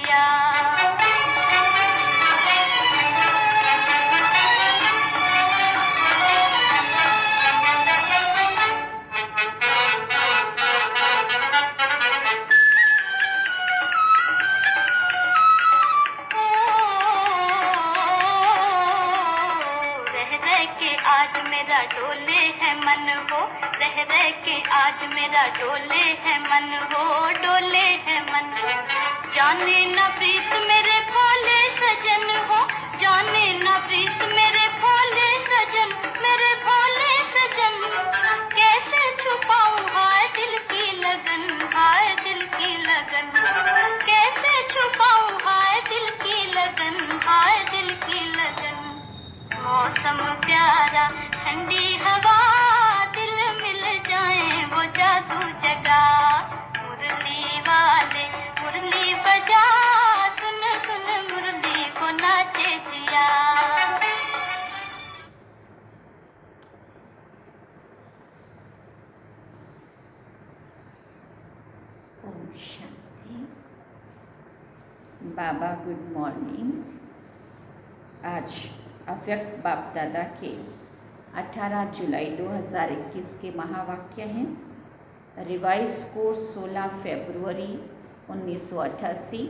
दिया। आज मेरा डोले है मन हो, रह रह के आज मेरा डोले है मन हो, डोले है मन। जाने न प्रीत मेरे भोले सजन हो, जाने न प्रीत मेरे भोले सजन, मेरे भोले सजन। कैसे छुपाऊं हाय दिल की लगन, हाय दिल की लगन। कैसे छुपाऊं हाय दिल की लगन, हाय दिल की लगन। मौसम प्यारा ठंडी हवा, दिल मिल जाए वो जादू जगा। मुरली वाले मुरली बजा, सुन सुन मुरली को नाचे जिया। ओम शांति। बाबा गुड मॉर्निंग। आज अव्यक्त बाप दादा के 18 जुलाई 2021 के महावाक्य हैं। रिवाइज कोर्स 16 फरवरी 1988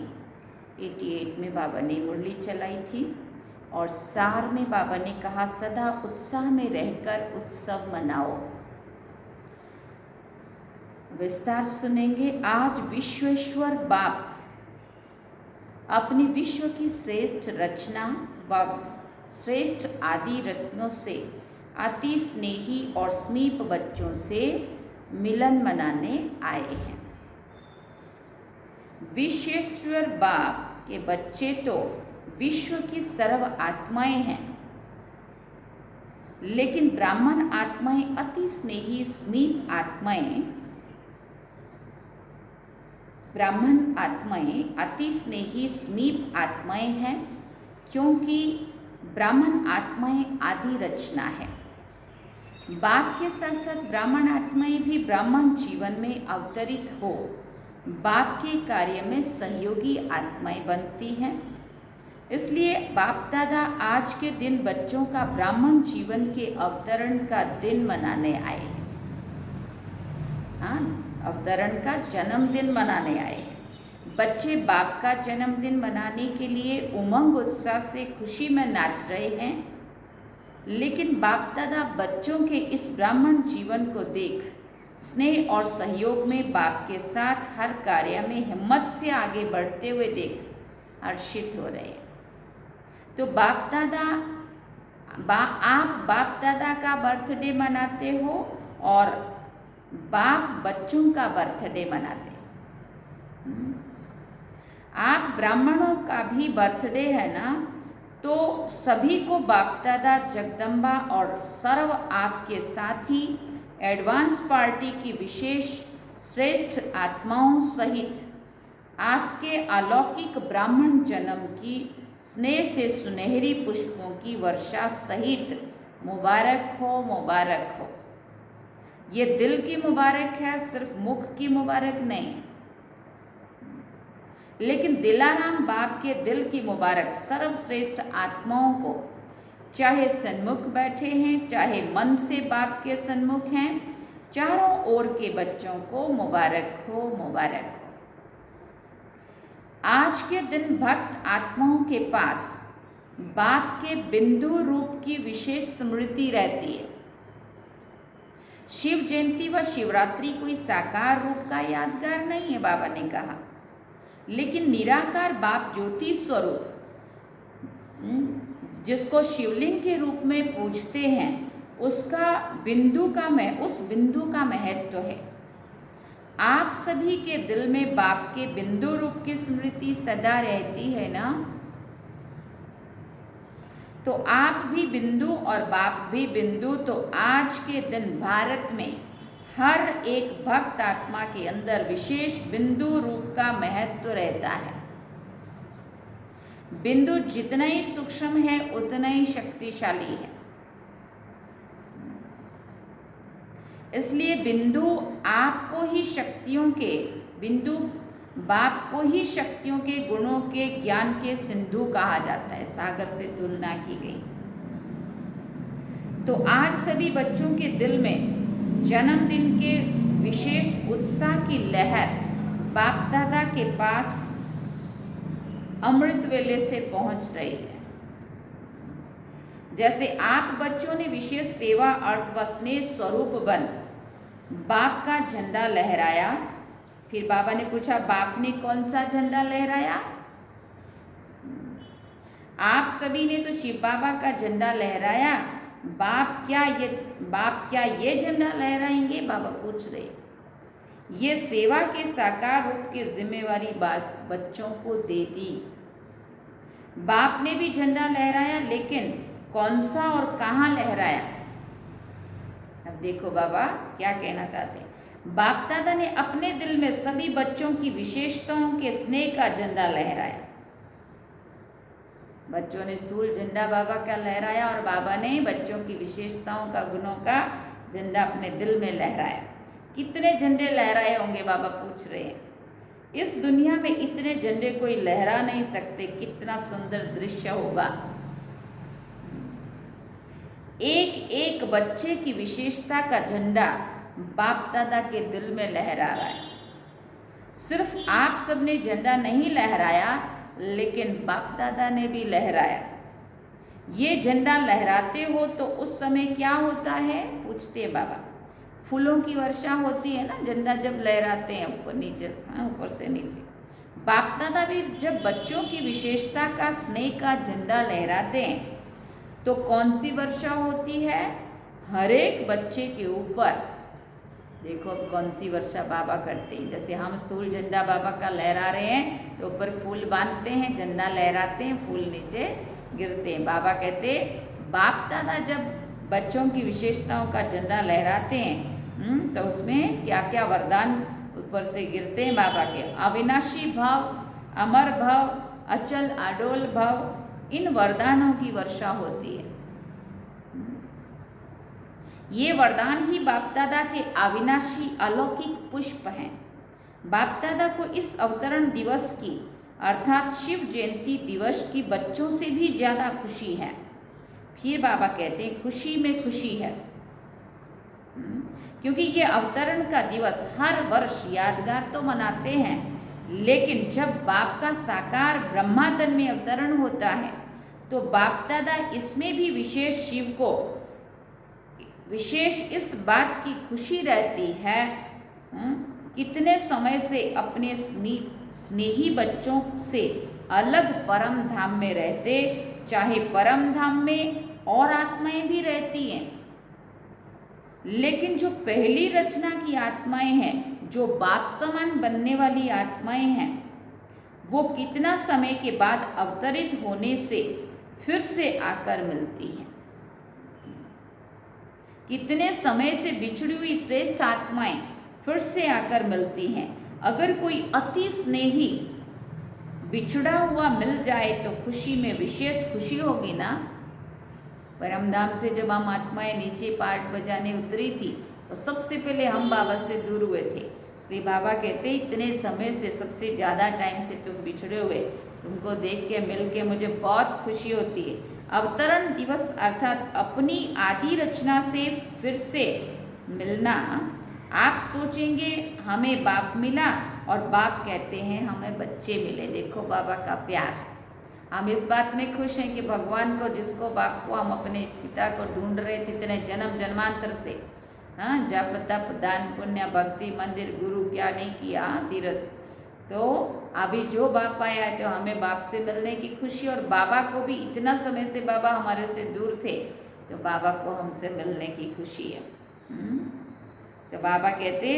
88 में बाबा ने मुरली चलाई थी और सार में बाबा ने कहा सदा उत्साह में रहकर उत्सव मनाओ। विस्तार सुनेंगे। आज विश्वेश्वर बाप अपनी विश्व की श्रेष्ठ रचना व श्रेष्ठ आदि रत्नों से अति स्नेही और समीप बच्चों से मिलन मनाने आए हैं। विश्वेश्वर बाप के बच्चे तो विश्व की सर्व आत्माएं हैं, लेकिन ब्राह्मण आत्माएं अति स्नेही समीप आत्माएं, ब्राह्मण आत्माएं अति स्नेही समीप आत्माएं हैं, क्योंकि ब्राह्मण आत्माएं आदि रचना है। बाप के साथ साथ ब्राह्मण आत्माएं भी ब्राह्मण जीवन में अवतरित हो बाप के कार्य में सहयोगी आत्माएं बनती हैं। इसलिए बाप दादा आज के दिन बच्चों का ब्राह्मण जीवन के अवतरण का दिन मनाने आए हैं। हाँ, अवतरण का जन्मदिन मनाने आए हैं। बच्चे बाप का जन्मदिन मनाने के लिए उमंग उत्साह से खुशी में नाच रहे हैं, लेकिन बाप दादा बच्चों के इस ब्राह्मण जीवन को देख स्नेह और सहयोग में बाप के साथ हर कार्य में हिम्मत से आगे बढ़ते हुए देख हर्षित हो रहे हैं। तो बाप दादा आप बाप दादा का बर्थडे मनाते हो और बाप बच्चों का बर्थडे मनाते हैं। आप ब्राह्मणों का भी बर्थडे है ना, तो सभी को बाप दादा जगदम्बा और सर्व आपके साथी एडवांस पार्टी की विशेष श्रेष्ठ आत्माओं सहित आपके अलौकिक ब्राह्मण जन्म की स्नेह से सुनहरी पुष्पों की वर्षा सहित मुबारक हो, मुबारक हो। ये दिल की मुबारक है, सिर्फ मुख की मुबारक नहीं, लेकिन दिलाराम बाप के दिल की मुबारक सर्वश्रेष्ठ आत्माओं को, चाहे सन्मुख बैठे हैं, चाहे मन से बाप के सन्मुख हैं, चारों ओर के बच्चों को मुबारक हो, मुबारक हो। आज के दिन भक्त आत्माओं के पास बाप के बिंदु रूप की विशेष स्मृति रहती है। शिव जयंती व शिवरात्रि कोई साकार रूप का यादगार नहीं है, बाबा ने कहा, लेकिन निराकार बाप ज्योति स्वरूप जिसको शिवलिंग के रूप में पूजते हैं, उसका उस बिंदु का महत्व है। आप सभी के दिल में बाप के बिंदु रूप की स्मृति सदा रहती है ना, तो आप भी बिंदु और बाप भी बिंदु। तो आज के दिन भारत में हर एक भक्त आत्मा के अंदर विशेष बिंदु रूप का महत्व रहता है। बिंदु जितना ही सूक्ष्म है उतना ही शक्तिशाली है। इसलिए बिंदु आपको ही शक्तियों के बिंदु बाप को ही शक्तियों के, गुणों के, ज्ञान के सिंधु कहा जाता है, सागर से तुलना की गई। तो आज सभी बच्चों के दिल में जन्मदिन के विशेष उत्साह की लहर बाप दादा के पास अमृत वेले से पहुंच रही है। जैसे आप बच्चों ने विशेष सेवा, अर्थ व स्नेह स्वरूप बन बाप का झंडा लहराया। फिर बाबा ने पूछा, बाप ने कौन सा झंडा लहराया? आप सभी ने तो शिव बाबा का झंडा लहराया, बाप क्या ये झंडा लहराएंगे? बाबा पूछ रहे। ये सेवा के साकार रूप की जिम्मेवारी बच्चों को दे दी। बाप ने भी झंडा लहराया, लेकिन कौन सा और कहाँ लहराया? अब देखो बाबा क्या कहना चाहते हैं। बाप दादा ने अपने दिल में सभी बच्चों की विशेषताओं के स्नेह का झंडा लहराया। बच्चों ने स्थूल झंडा बाबा का लहराया और बाबा ने बच्चों की विशेषताओं का, गुणों का झंडा अपने दिल में लहराया। कितने झंडे लहराए होंगे? बाबा पूछ रहे हैं। इस दुनिया में इतने झंडे कोई लहरा नहीं सकते। कितना सुंदर दृश्य होगा। एक एक बच्चे की विशेषता का झंडा बाप दादा के दिल में लहरा रहा है। सिर्फ आप सबने झंडा नहीं लहराया, लेकिन बाप दादा ने भी लहराया। ये झंडा लहराते हो तो उस समय क्या होता है? पूछते हैं बाबा। फूलों की वर्षा होती है ना, झंडा जब लहराते हैं ऊपर नीचे, ऊपर से नीचे। बाप दादा भी जब बच्चों की विशेषता का, स्नेह का झंडा लहराते हैं तो कौन सी वर्षा होती है? हर एक बच्चे के ऊपर। देखो अब कौन सी वर्षा बाबा करते हैं। जैसे हम स्थूल झंडा बाबा का लहरा रहे हैं तो ऊपर फूल बांधते हैं, झंडा लहराते हैं, फूल नीचे गिरते हैं। बाबा कहते बाप दादा जब बच्चों की विशेषताओं का झंडा लहराते हैं तो उसमें क्या क्या वरदान ऊपर से गिरते हैं बाबा के। अविनाशी भाव, अमर भाव, अचल अडोल भाव, इन वरदानों की वर्षा होती है। ये वरदान ही बाप दादा के अविनाशी अलौकिक पुष्प हैं। बाप दादा को इस अवतरण दिवस की अर्थात शिव जयंती दिवस की बच्चों से भी ज़्यादा खुशी है। फिर बाबा कहते हैं खुशी में खुशी है, क्योंकि ये अवतरण का दिवस हर वर्ष यादगार तो मनाते हैं, लेकिन जब बाप का साकार ब्रह्मा तन में अवतरण होता है तो बाप दादा इसमें भी विशेष शिव को विशेष इस बात की खुशी रहती है कितने समय से अपने स्नेही बच्चों से अलग परम धाम में रहते, चाहे परम धाम में और आत्माएं भी रहती हैं, लेकिन जो पहली रचना की आत्माएं हैं, जो बाप समान बनने वाली आत्माएं हैं, वो कितना समय के बाद अवतरित होने से फिर से आकर मिलती हैं। कितने समय से बिछड़ी हुई श्रेष्ठ आत्माएं फिर से आकर मिलती हैं। अगर कोई अति स्नेही बिछड़ा हुआ मिल जाए तो खुशी में विशेष खुशी होगी ना। परमधाम से जब हम आत्माएं नीचे पार्ट बजाने उतरी थी तो सबसे पहले हम बाबा से दूर हुए थे। श्री बाबा कहते इतने समय से, सबसे ज़्यादा टाइम से तुम बिछड़े हुए, तुमको देख के मिल के मुझे बहुत खुशी होती है। अवतरण दिवस अर्थात अपनी आदि रचना से फिर से मिलना। आप सोचेंगे हमें बाप मिला और बाप कहते हैं हमें बच्चे मिले। देखो बाबा का प्यार। हम इस बात में खुश हैं कि भगवान को, जिसको बाप को हम अपने पिता को ढूंढ रहे थे इतने जन्म जन्मांतर से, जप तप दान पुण्य भक्ति मंदिर गुरु क्या नहीं किया तीर्थ, तो अभी जो बाप आया है तो हमें बाप से मिलने की खुशी। और बाबा को भी इतना समय से बाबा हमारे से दूर थे तो बाबा को हमसे मिलने की खुशी है। तो बाबा कहते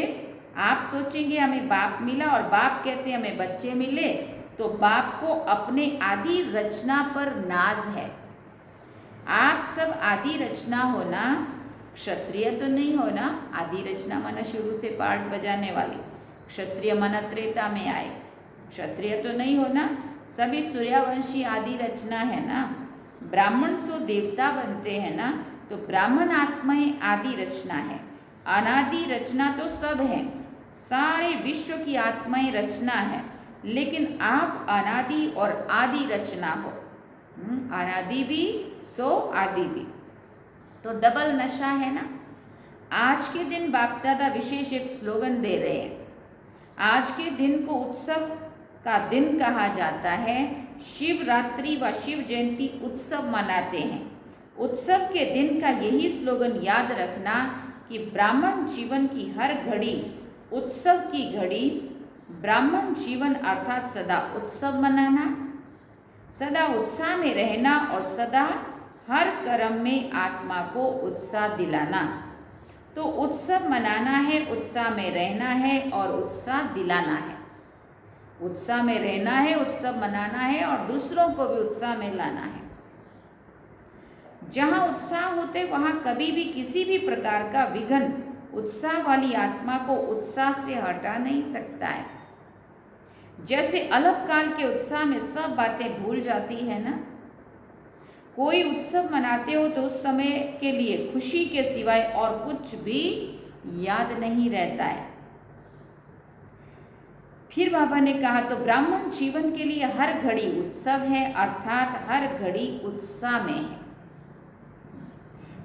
आप सोचेंगे हमें बाप मिला और बाप कहते हमें बच्चे मिले, तो बाप को अपने आदि रचना पर नाज है। आप सब आदि रचना हो ना, क्षत्रिय तो नहीं हो ना। आदि रचना माना शुरू से पार्ट बजाने वाली, क्षत्रिय माना त्रेता में आए, क्षत्रिय तो नहीं हो ना। सभी सूर्यवंशी आदि रचना है ना। ब्राह्मण सो देवता बनते हैं ना, तो ब्राह्मण आत्माएं आदि रचना है। अनादि रचना तो सब है, सारे विश्व की आत्माएं रचना है, लेकिन आप अनादि और आदि रचना हो। अनादि भी सो आदि भी, तो डबल नशा है ना। आज के दिन बाप दादा विशेष एक स्लोगन दे रहे हैं। आज के दिन को उत्सव का दिन कहा जाता है। शिवरात्रि व शिव जयंती उत्सव मनाते हैं। उत्सव के दिन का यही स्लोगन याद रखना कि ब्राह्मण जीवन की हर घड़ी उत्सव की घड़ी। ब्राह्मण जीवन अर्थात सदा उत्सव मनाना, सदा उत्साह में रहना और सदा हर कर्म में आत्मा को उत्साह दिलाना। तो उत्सव मनाना है, उत्साह में रहना है और उत्साह दिलाना है। उत्साह में रहना है, उत्सव मनाना है और दूसरों को भी उत्साह में लाना है। जहाँ उत्साह होते वहाँ कभी भी किसी भी प्रकार का विघ्न उत्साह वाली आत्मा को उत्साह से हटा नहीं सकता है। जैसे अलग काल के उत्साह में सब बातें भूल जाती है ना। कोई उत्सव मनाते हो तो उस समय के लिए खुशी के सिवाय और कुछ भी याद नहीं रहता है। फिर बाबा ने कहा तो ब्राह्मण जीवन के लिए हर घड़ी उत्सव है, अर्थात हर घड़ी उत्साह में है।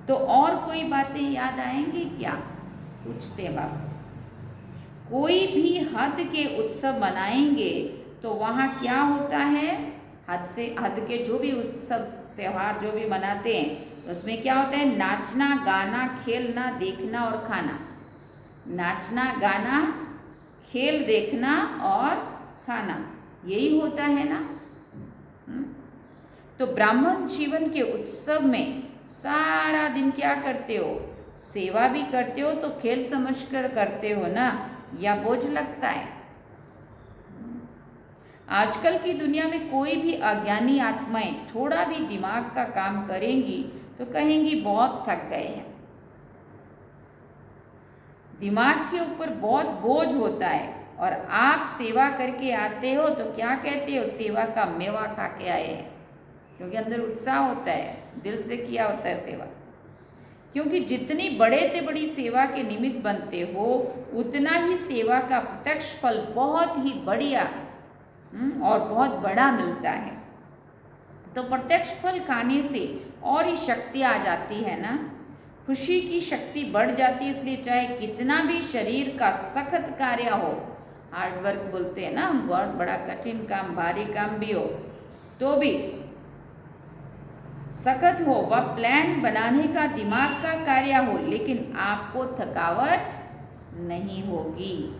तो और कोई बातें याद आएंगी क्या, पूछते बाबा। कोई भी हद के उत्सव मनाएंगे तो वहाँ क्या होता है, हद के जो भी उत्सव त्यौहार जो भी मनाते हैं उसमें क्या होता है, नाचना गाना खेलना देखना और खाना। नाचना गाना खेल देखना और खाना, यही होता है ना। तो ब्राह्मण जीवन के उत्सव में सारा दिन क्या करते हो, सेवा भी करते हो तो खेल समझकर करते हो ना, या बोझ लगता है। आजकल की दुनिया में कोई भी अज्ञानी आत्माएं थोड़ा भी दिमाग का काम करेंगी तो कहेंगी बहुत थक गए हैं। दिमाग के ऊपर बहुत बोझ होता है और आप सेवा करके आते हो तो क्या कहते हो, सेवा का मेवा खा के आए हैं। क्योंकि अंदर उत्साह होता है, दिल से किया होता है सेवा। क्योंकि जितनी बड़े से बड़ी सेवा के निमित्त बनते हो उतना ही सेवा का प्रत्यक्ष फल बहुत ही बढ़िया और बहुत बड़ा मिलता है। तो प्रत्यक्ष फल खाने से और ही शक्ति आ जाती है ना, खुशी की शक्ति बढ़ जाती है। इसलिए चाहे कितना भी शरीर का सख्त कार्य हो, हार्ड वर्क बोलते हैं ना, बहुत बड़ा कठिन काम भारी काम भी हो तो भी सख्त हो, वह प्लान बनाने का दिमाग का कार्य हो, लेकिन आपको थकावट नहीं होगी।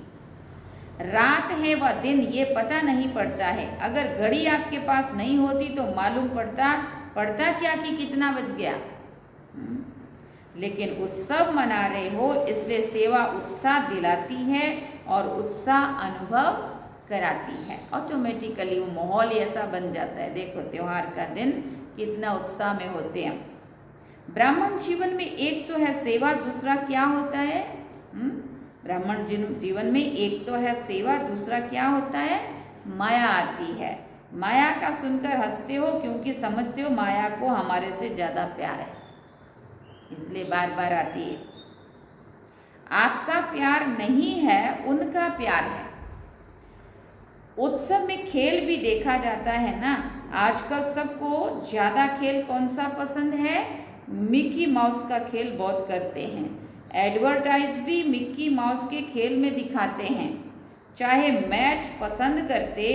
रात है व दिन ये पता नहीं पड़ता है। अगर घड़ी आपके पास नहीं होती तो मालूम पड़ता क्या कि कितना बज गया। लेकिन उत्सव मना रहे हो इसलिए सेवा उत्साह दिलाती है और उत्साह अनुभव कराती है। ऑटोमेटिकली वो माहौल ऐसा बन जाता है। देखो त्योहार का दिन कितना उत्साह में होते हैं। ब्राह्मण जीवन में एक तो है सेवा, दूसरा क्या होता है, ब्राह्मण जीवन में एक तो है सेवा, दूसरा क्या होता है, माया आती है। माया का सुनकर हंसते हो क्योंकि समझते हो माया को हमारे से ज़्यादा प्यार है, इसलिए बार बार आती है। आपका प्यार नहीं है, उनका प्यार है। उत्सव में खेल भी देखा जाता है ना। आजकल सबको ज़्यादा खेल कौन सा पसंद है, मिकी माउस का खेल बहुत करते हैं। एडवर्टाइज भी मिक्की माउस के खेल में दिखाते हैं। चाहे मैच पसंद करते,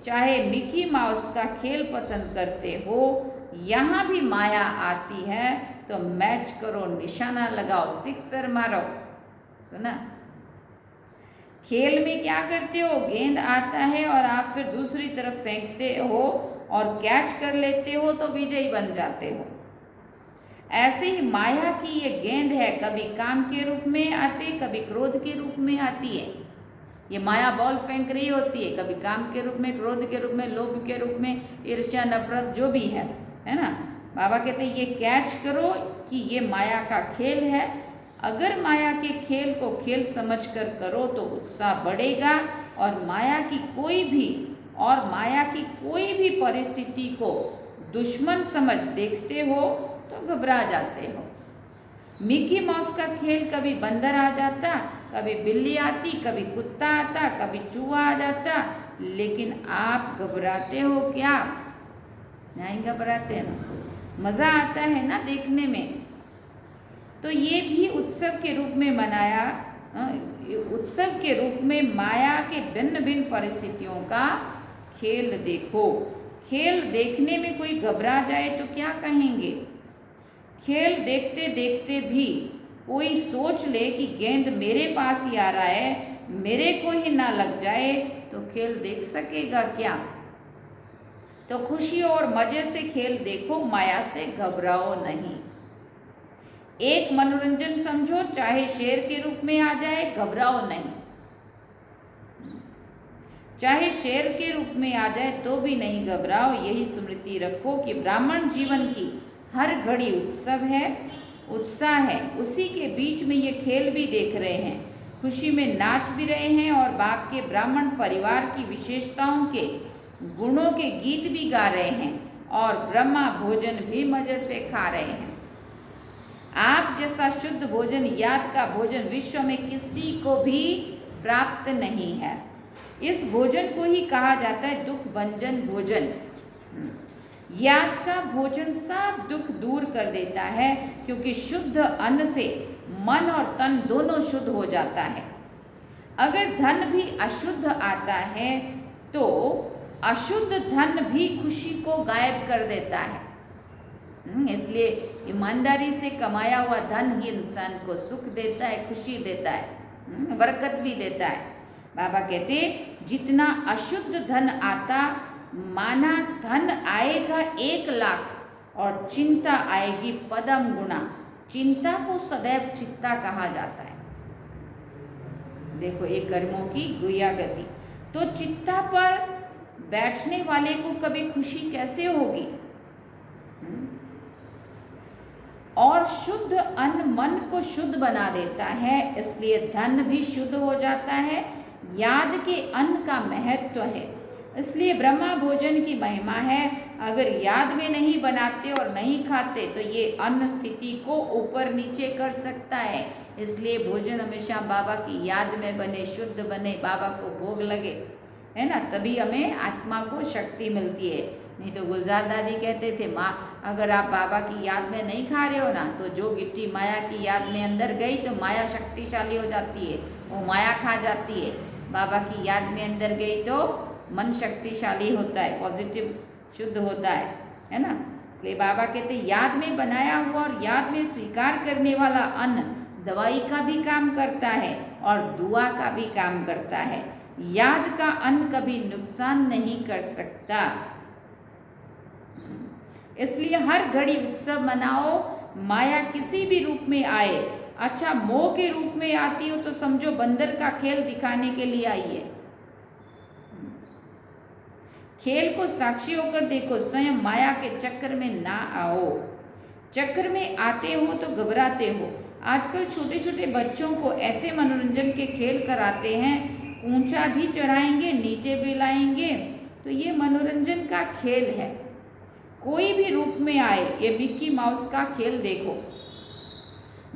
चाहे मिक्की माउस का खेल पसंद करते हो, यहाँ भी माया आती है तो मैच करो, निशाना लगाओ, सिक्सर मारो। सुना, खेल में क्या करते हो, गेंद आता है और आप फिर दूसरी तरफ फेंकते हो और कैच कर लेते हो तो विजयी बन जाते हो। ऐसे ही माया की ये गेंद है, कभी काम के रूप में आती, कभी क्रोध के रूप में आती है। ये माया बॉल फेंक रही होती है, कभी काम के रूप में, क्रोध के रूप में, लोभ के रूप में, ईर्ष्या नफरत जो भी है ना। बाबा कहते हैं ये कैच करो कि ये माया का खेल है। अगर माया के खेल को खेल समझकर करो तो उत्साह बढ़ेगा और माया की कोई भी परिस्थिति को दुश्मन समझ देखते हो तो घबरा जाते हो। मिकी माउस का खेल कभी बंदर आ जाता, कभी बिल्ली आती, कभी कुत्ता आता, कभी चूहा आ जाता, लेकिन आप घबराते हो क्या? नहीं घबराते हैं ना, मज़ा आता है ना देखने में। तो ये भी उत्सव के रूप में मनाया, उत्सव के रूप में माया के भिन्न भिन्न परिस्थितियों का खेल देखो। खेल देखने में कोई घबरा जाए तो क्या कहेंगे? खेल देखते देखते भी कोई सोच ले कि गेंद मेरे पास ही आ रहा है, मेरे को ही ना लग जाए, तो खेल देख सकेगा क्या? तो खुशी और मजे से खेल देखो, माया से घबराओ नहीं। एक मनोरंजन समझो, चाहे शेर के रूप में आ जाए, घबराओ नहीं। चाहे शेर के रूप में आ जाए तो भी नहीं घबराओ। यही स्मृति रखो कि ब्राह्मण जीवन की हर घड़ी उत्सव है, उत्साह है। उसी के बीच में ये खेल भी देख रहे हैं, खुशी में नाच भी रहे हैं और बाप के ब्राह्मण परिवार की विशेषताओं के गुणों के गीत भी गा रहे हैं और ब्रह्मा भोजन भी मजे से खा रहे हैं। आप जैसा शुद्ध भोजन, याद का भोजन विश्व में किसी को भी प्राप्त नहीं है। इस भोजन को ही कहा जाता है दुख भंजन भोजन। याद का भोजन सब दुख दूर कर देता है, क्योंकि शुद्ध अन्न से मन और तन दोनों शुद्ध हो जाता है। अगर धन भी अशुद्ध आता है तो अशुद्ध धन भी खुशी को गायब कर देता है। इसलिए ईमानदारी से कमाया हुआ धन ही इंसान को सुख देता है, खुशी देता है, बरकत भी देता है। बाबा कहते जितना अशुद्ध धन आता, माना धन आएगा 1 लाख और चिंता आएगी पदम गुना। चिंता को सदैव चित्ता कहा जाता है। देखो ये कर्मों की गुया गति। तो चित्ता पर बैठने वाले को कभी खुशी कैसे होगी? और शुद्ध अन्न मन को शुद्ध बना देता है, इसलिए धन भी शुद्ध हो जाता है। याद के अन्न का महत्व है, इसलिए ब्रह्मा भोजन की महिमा है। अगर याद में नहीं बनाते और नहीं खाते तो ये अन्न स्थिति को ऊपर नीचे कर सकता है। इसलिए भोजन हमेशा बाबा की याद में बने, शुद्ध बने, बाबा को भोग लगे, है ना, तभी हमें आत्मा को शक्ति मिलती है। नहीं तो गुलजार दादी कहते थे, माँ अगर आप बाबा की याद में नहीं खा रहे हो ना, तो जो गिट्टी माया की याद में अंदर गई तो माया शक्तिशाली हो जाती है, वो माया खा जाती है। बाबा की याद में अंदर गई तो मन शक्तिशाली होता है, पॉजिटिव शुद्ध होता है ना। इसलिए बाबा कहते याद में बनाया हुआ और याद में स्वीकार करने वाला अन्न दवाई का भी काम करता है और दुआ का भी काम करता है। याद का अन्न कभी नुकसान नहीं कर सकता। इसलिए हर घड़ी उत्सव मनाओ, माया किसी भी रूप में आए। अच्छा, मोह के रूप में आती हो तो समझो बंदर का खेल दिखाने के लिए आई है। खेल को साक्षी होकर देखो, स्वयं माया के चक्कर में ना आओ। चक्कर में आते हो तो घबराते हो। आजकल छोटे छोटे बच्चों को ऐसे मनोरंजन के खेल कराते हैं, ऊंचा भी चढ़ाएंगे, नीचे भी लाएंगे, तो ये मनोरंजन का खेल है। कोई भी रूप में आए, ये मिक्की माउस का खेल देखो,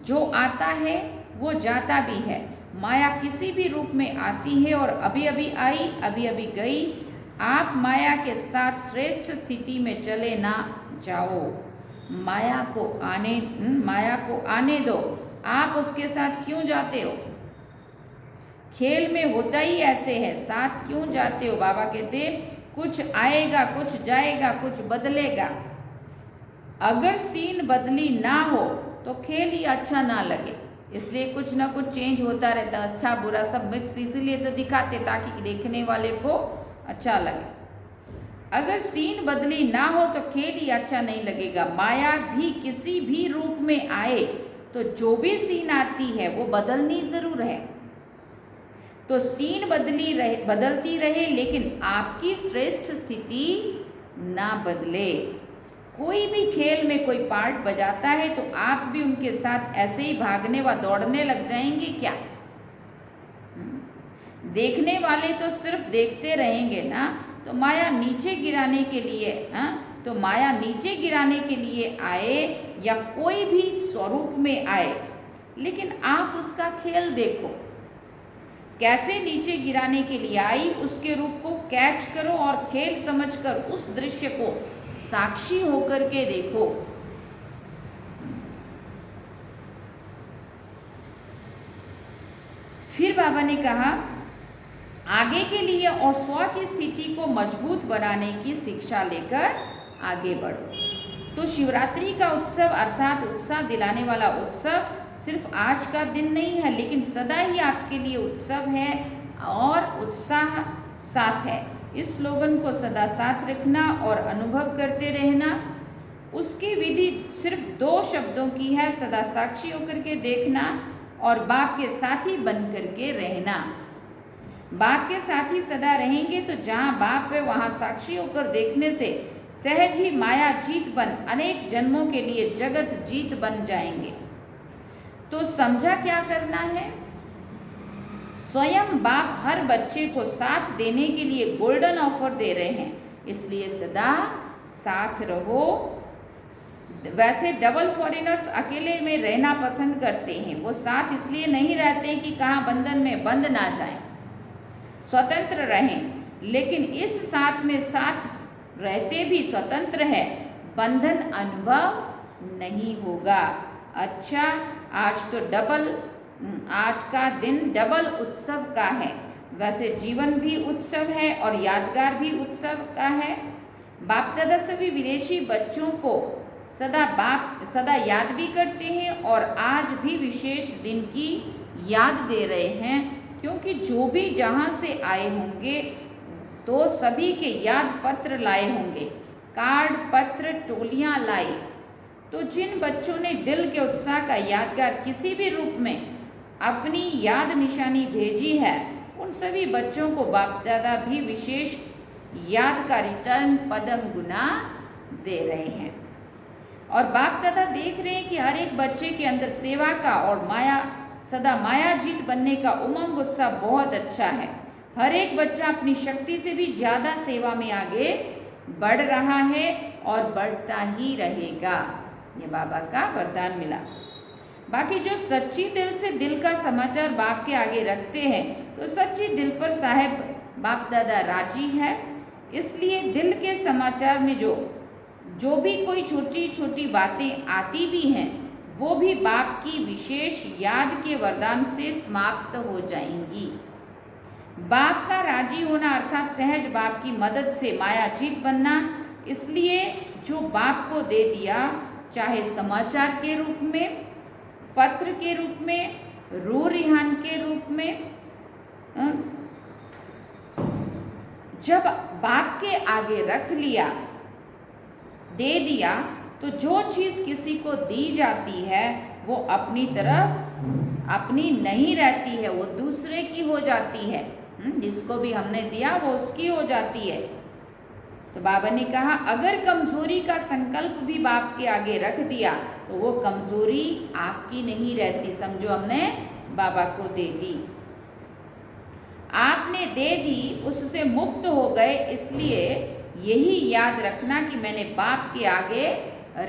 जो आता है वो जाता भी है। माया किसी भी रूप में आती है और अभी अभी आई, अभी अभी गई। आप माया के साथ श्रेष्ठ स्थिति में चले ना जाओ। माया को आने दो। आप उसके साथ क्यों जाते हो? खेल में होता ही ऐसे है, साथ क्यों जाते हो? बाबा कहते कुछ आएगा, कुछ जाएगा, कुछ बदलेगा। अगर सीन बदली ना हो तो खेल ही अच्छा ना लगे। इसलिए कुछ ना कुछ चेंज होता रहता, अच्छा बुरा सब मिक्स, इसीलिए तो दिखाते ताकि देखने वाले को अच्छा लगे। अगर सीन बदली ना हो तो खेल ही अच्छा नहीं लगेगा। माया भी किसी भी रूप में आए तो जो भी सीन आती है वो बदलनी जरूर है। तो सीन बदलती रहे, लेकिन आपकी श्रेष्ठ स्थिति ना बदले। कोई भी खेल में कोई पार्ट बजाता है तो आप भी उनके साथ ऐसे ही भागने व दौड़ने लग जाएंगे क्या? देखने वाले तो सिर्फ देखते रहेंगे ना। तो माया नीचे गिराने के लिए तो माया नीचे गिराने के लिए आए या कोई भी स्वरूप में आए, लेकिन आप उसका खेल देखो। कैसे नीचे गिराने के लिए आई, उसके रूप को कैच करो और खेल समझकर उस दृश्य को साक्षी होकर के देखो। फिर बाबा ने कहा आगे के लिए और स्व की स्थिति को मजबूत बनाने की शिक्षा लेकर आगे बढ़ो। तो शिवरात्रि का उत्सव अर्थात उत्साह दिलाने वाला उत्सव सिर्फ आज का दिन नहीं है, लेकिन सदा ही आपके लिए उत्सव है और उत्साह साथ है। इस स्लोगन को सदा साथ रखना और अनुभव करते रहना। उसकी विधि सिर्फ 2 शब्दों की है, सदा साक्षी होकर के देखना और बाप के साथी बन करके रहना। बाप के साथी सदा रहेंगे तो जहाँ बाप है वहाँ साक्षी होकर देखने से सहज ही माया जीत बन अनेक जन्मों के लिए जगत जीत बन जाएंगे। तो समझा क्या करना है? स्वयं बाप हर बच्चे को साथ देने के लिए गोल्डन ऑफर दे रहे हैं, इसलिए सदा साथ रहो। वैसे डबल फॉरेनर्स अकेले में रहना पसंद करते हैं, वो साथ इसलिए नहीं रहते कि कहाँ बंधन में बंध ना जाएं, स्वतंत्र रहें। लेकिन इस साथ में साथ रहते भी स्वतंत्र है, बंधन अनुभव नहीं होगा। अच्छा, आज का दिन डबल उत्सव का है। वैसे जीवन भी उत्सव है और यादगार भी उत्सव का है। बाप दादा सभी विदेशी बच्चों को सदा याद भी करते हैं और आज भी विशेष दिन की याद दे रहे हैं, क्योंकि जो भी जहाँ से आए होंगे तो सभी के याद पत्र लाए होंगे, कार्ड पत्र टोलियाँ लाई। तो जिन बच्चों ने दिल के उत्साह का यादगार किसी भी रूप में अपनी याद निशानी भेजी है, उन सभी बच्चों को बाप दादा भी विशेष याद का रिटर्न पदम गुना दे रहे हैं। और बाप दादा देख रहे हैं कि हर एक बच्चे के अंदर सेवा का और सदा माया जीत बनने का उमंग उत्साह बहुत अच्छा है। हर एक बच्चा अपनी शक्ति से भी ज़्यादा सेवा में आगे बढ़ रहा है और बढ़ता ही रहेगा। ये बाबा का वरदान मिला। बाकी जो सच्ची दिल से दिल का समाचार बाप के आगे रखते हैं, तो सच्ची दिल पर साहेब बाप दादा राजी है। इसलिए दिल के समाचार में जो भी कोई छोटी छोटी बातें आती भी हैं, वो भी बाप की विशेष याद के वरदान से समाप्त हो जाएंगी। बाप का राजी होना अर्थात सहज बाप की मदद से माया जीत बनना। इसलिए जो बाप को दे दिया, चाहे समाचार के रूप में, पत्र के रूप में, रू रिहान के रूप में, जब बाप के आगे रख लिया, दे दिया, तो जो चीज़ किसी को दी जाती है वो अपनी तरफ अपनी नहीं रहती है, वो दूसरे की हो जाती है। जिसको भी हमने दिया वो उसकी हो जाती है। तो बाबा ने कहा अगर कमज़ोरी का संकल्प भी बाप के आगे रख दिया तो वो कमज़ोरी आपकी नहीं रहती। समझो हमने बाबा को दे दी, आपने दे दी, उससे मुक्त हो गए। इसलिए यही याद रखना कि मैंने बाप के आगे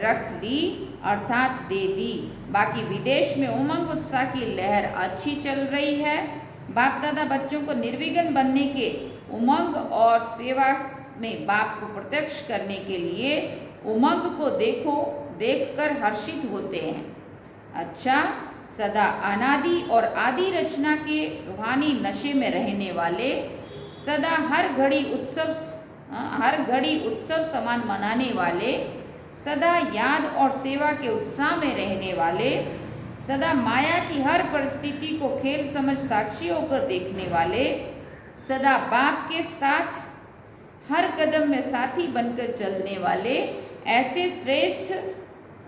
रख ली अर्थात दे दी। बाकी विदेश में उमंग उत्साह की लहर अच्छी चल रही है। बाप दादा बच्चों को निर्विघ्न बनने के उमंग और सेवा में बाप को प्रत्यक्ष करने के लिए उमंग को देखकर हर्षित होते हैं। अच्छा, सदा अनादि और आदि रचना के रूहानी नशे में रहने वाले, सदा हर घड़ी उत्सव समान मनाने वाले, सदा याद और सेवा के उत्साह में रहने वाले, सदा माया की हर परिस्थिति को खेल समझ साक्षी होकर देखने वाले, सदा बाप के साथ हर कदम में साथी बनकर चलने वाले,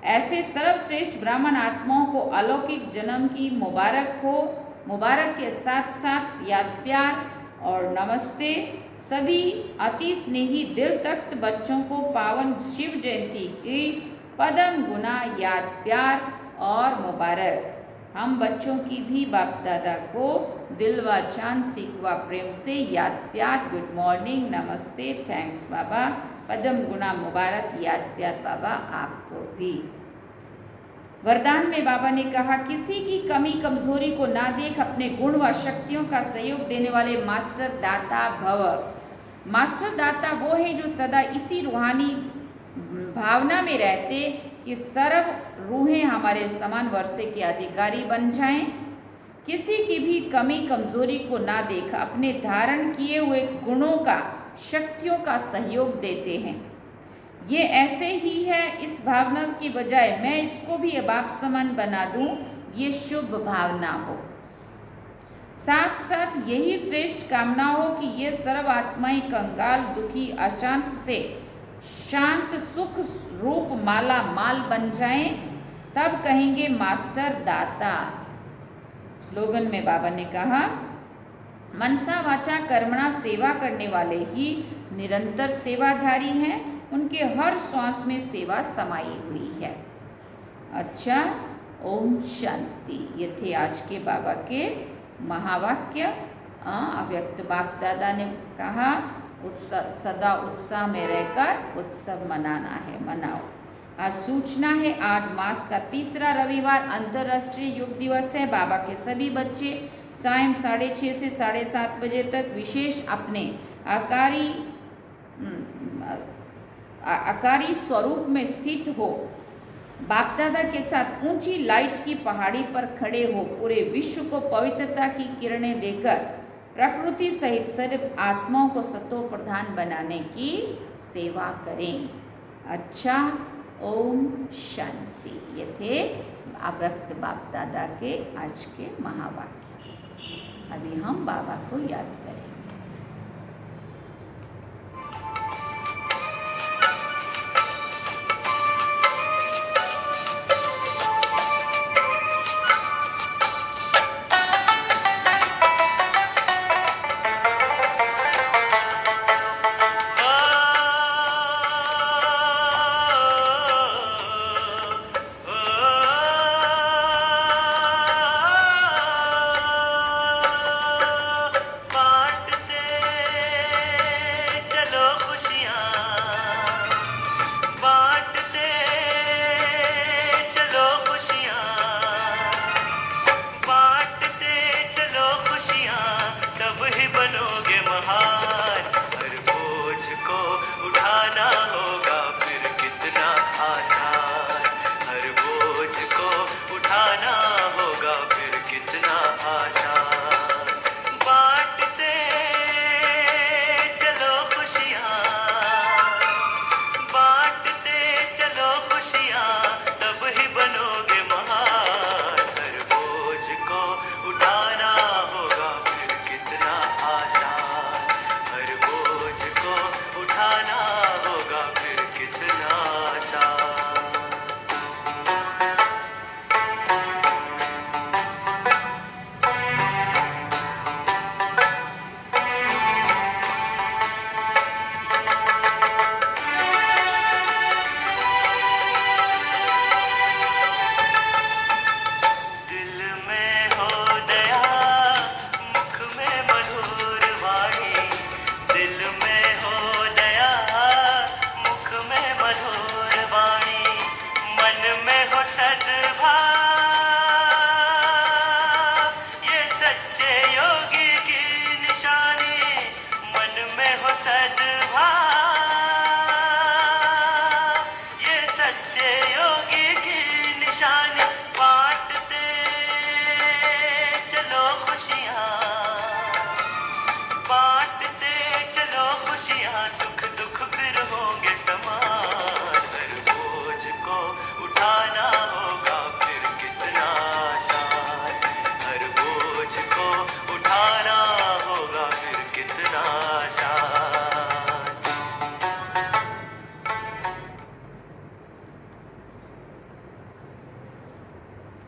ऐसे सर्वश्रेष्ठ ब्राह्मण आत्माओं को अलौकिक जन्म की मुबारक हो। मुबारक के साथ साथ याद प्यार और नमस्ते। सभी अति स्नेही दिल तख्त बच्चों को पावन शिव जयंती की पदम गुना याद प्यार और मुबारक। हम बच्चों की भी बाप दादा को दिल व जान सीखवा प्रेम से याद प्यार, गुड मॉर्निंग, नमस्ते, थैंक्स बाबा, पदम गुना मुबारक, याद प्यार बाबा आपको भी। वरदान में बाबा ने कहा, किसी की कमी कमजोरी को ना देख अपने गुण व शक्तियों का सहयोग देने वाले मास्टर दाता भव। मास्टर दाता वो है जो सदा इसी रूहानी भावना में रहते कि सर्व रूहें हमारे समान वर्षे के अधिकारी बन जाएं। किसी की भी कमी कमजोरी को ना देख अपने धारण किए हुए गुणों का शक्तियों का सहयोग देते हैं। ये ऐसे ही है, इस भावना की बजाय मैं इसको भी बाप समान बना दूं, ये शुभ भावना हो। साथ साथ यही श्रेष्ठ कामना हो कि ये सर्व आत्माएं कंगाल दुखी अशांत से शांत सुख रूप माला माल बन जाएं, तब कहेंगे मास्टर दाता। स्लोगन में बाबा ने कहा, मनसा वाचा कर्मणा सेवा करने वाले ही निरंतर सेवाधारी हैं, उनके हर श्वास में सेवा समाई हुई है। अच्छा, ओम शांति। ये थे आज के बाबा के महावाक्य। अव्यक्त बाप दादा ने कहा, सदा उत्साह में रहकर उत्सव मनाना है, मनाओ। आज सूचना है, आज मास का तीसरा रविवार अंतर्राष्ट्रीय योग दिवस है। बाबा के सभी बच्चे सायं 6:30 से 7:30 बजे तक विशेष अपने आकारी स्वरूप में स्थित हो, बाप दादा के साथ ऊंची लाइट की पहाड़ी पर खड़े हो पूरे विश्व को पवित्रता की किरणें देकर प्रकृति सहित सर्व आत्माओं को सतो प्रधान बनाने की सेवा करें। अच्छा, ओम शांति। ये थे अव्यक्त बाप दादा के आज के महावाक्य। अभी हम बाबा को याद करें।